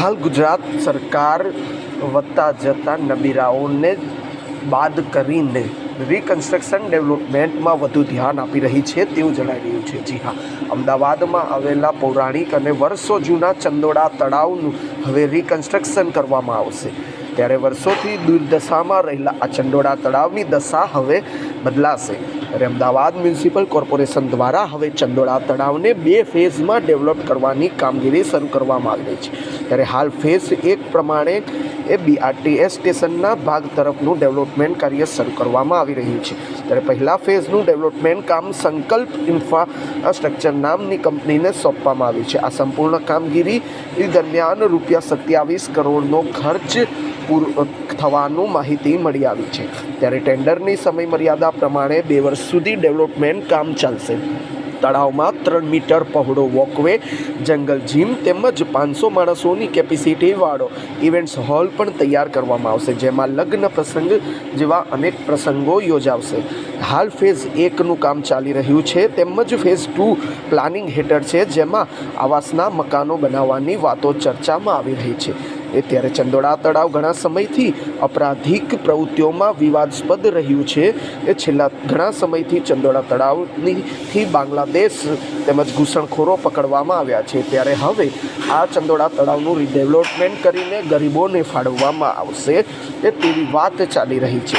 હાલ ગુજરાત સરકાર વધતા જતા નબીરાઓને બાદ કરીને રિકન્સ્ટ્રક્શન ડેવલપમેન્ટમાં વધુ ધ્યાન આપી રહી છે તેવું જણાઈ રહ્યું છે। જી હા, અમદાવાદમાં આવેલા પૌરાણિક અને વર્ષો જૂના ચંદોડા તળાવનું હવે રિકન્સ્ટ્રક્શન કરવામાં આવશે। ત્યારે વર્ષોથી દુર્દશામાં રહેલા આ ચંદોડા તળાવની દશા હવે બદલાશે। ત્યારે અમદાવાદ મ્યુનિસિપલ કોર્પોરેશન દ્વારા હવે ચંદોડા તળાવને 2 ફેઝમાં ડેવલપ કરવાની કામગીરી શરૂ કરવામાં આવી રહી છે। ત્યારે હાલ ફેઝ 1 પ્રમાણે BRTS સ્ટેશનના ભાગ તરફનું ડેવલપમેન્ટ કાર્ય શરૂ કરવામાં આવી રહ્યું છે। ત્યારે પહેલા ફેઝનું ડેવલપમેન્ટ કામ સંકલ્પ ઇન્ફ્રાસ્ટ્રક્ચર નામની કંપનીને સોંપવામાં આવ્યું છે। આ સંપૂર્ણ કામગીરી દરમિયાન ₹27 કરોડનો ખર્ચ થવાનું માહિતી મળી આવી છે। ત્યારે ટેન્ડરની સમયમર્યાદા પ્રમાણે 2 વર્ષ સુધી ડેવલપમેન્ટ કામ ચાલશે। તળાવમાં 3 મીટર પહોળો વોકવે, જંગલ જીમ તેમજ 500 માણસોની કેપેસિટીવાળો ઇવેન્ટ્સ હોલ પણ તૈયાર કરવામાં આવશે, જેમાં લગ્ન પ્રસંગ જેવા અનેક પ્રસંગો યોજાશે। હાલ ફેઝ 1નું કામ ચાલી રહ્યું છે તેમજ ફેઝ 2 પ્લાનિંગ હેઠળ છે, જેમાં આવાસના મકાનો બનાવવાની વાતો ચર્ચામાં આવી રહી છે। ત્યારે ચંદોડા તળાવ ઘણા સમયથી અપરાધિક પ્રવૃત્તિઓમાં વિવાદાસ્પદ રહ્યું છે। છેલ્લા ઘણા સમયથી ચંદોડા તળાવથી બાંગ્લાદેશ તેમજ ઘૂસણખોરો પકડવામાં આવ્યા છે। ત્યારે હવે આ ચંદોડા તળાવનું રીડેવલપમેન્ટ કરીને ગરીબોને ફાળવવામાં આવશે તેવી વાત ચાલી રહી છે।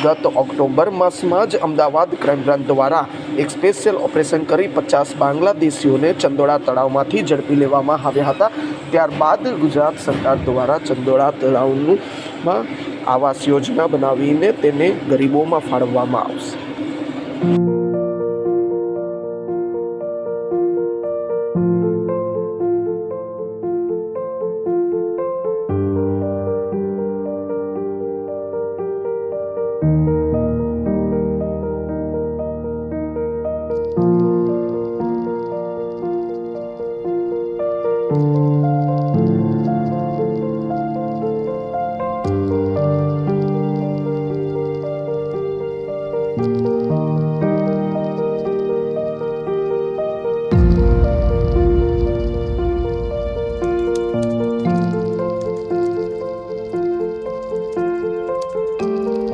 ગત ઓક્ટોબર માસમાં જ અમદાવાદ ક્રાઇમ બ્રાન્ચ દ્વારા એક સ્પેશિયલ ઓપરેશન કરી 50 બાંગ્લાદેશીઓને ચંદોડા તળાવમાંથી ઝડપી લેવામાં આવ્યા હતા। ત્યારબાદ ગુજરાત સરકાર દ્વારા ચંદોડા તળાવનું આવાસ યોજના બનાવીને તેને ગરીબોમાં ફાળવવામાં આવશે।